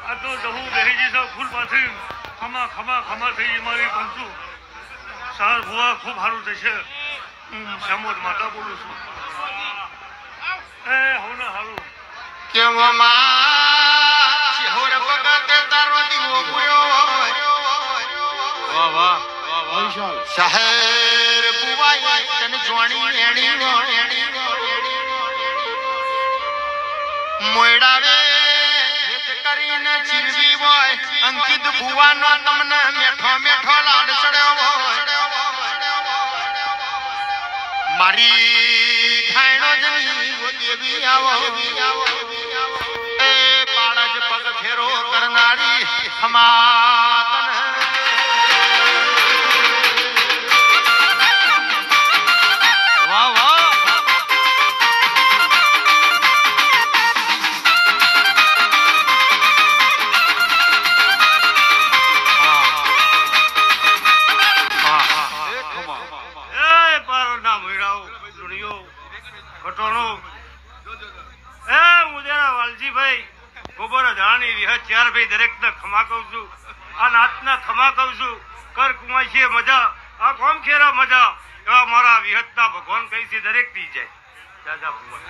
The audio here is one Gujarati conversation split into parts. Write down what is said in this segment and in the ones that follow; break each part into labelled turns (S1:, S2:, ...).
S1: આ તો જહું બેહી જશે ફૂલ પાછી ખમા ખમા ખમા થઈ મારી પંચું સાર ભુવા ખૂબ સારું થશે શ્યામોદ માતા બોલું છું એ હું ને સારું
S2: કેમ શિહોર ભગત તારો દીવો પૂર્યો વાહ વાહ શહેર બુવાઈ તને જોણી એણી મોયડાવે હેત કરીને ચીરવી હોય અંકિત બુવાનો તમને મેઠો મેઠો લાડ ચડ્યો મારી ખાયણો જની ઓ દેવી આવો એ પાડજ પગ ફેરો કરનારી ખમાતન વાહ વાહ
S1: દરેક ને ખમા કહું છું આ નાત ના ખમા કહું છું કર કુમાઈ મજા આ કોમ ખેરા મજા એવા મારા વિહતના ભગવાન કહી છે દરેક થી જાય દાદા ભગવાન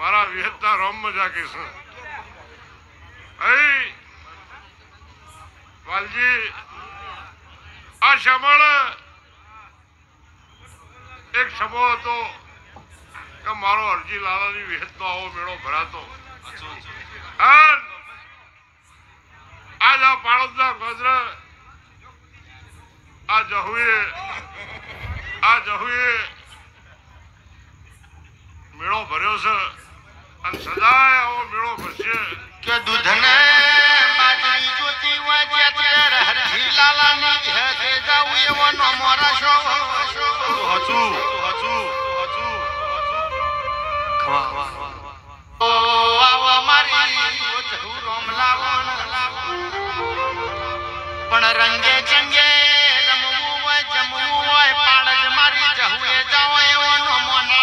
S1: મારા વિહતના રોમ મજા કહીશું વાલજી આ શમણ એક સમો હતો કે મારો અરજી લાલાની વિહતનો આવો મેળો ભરાતો આજ આ પાણોદના ગોદર આ જહુએ મેળો ભર્યો છે અને સદાય આવો મેળો ભરશે
S2: કે દૂધને બાજરી જોતી હોય જેતર હરજી લાલાની ઘેરે જાવું એવો નો મોરાશો હજુ ખવા ઓ આવો મારી જહુ રોમ લાવણ પણ રંગે ચંગે રમવું હોય જમવું હોય પાડજ મારી જહુએ જાવ એવો નો મોના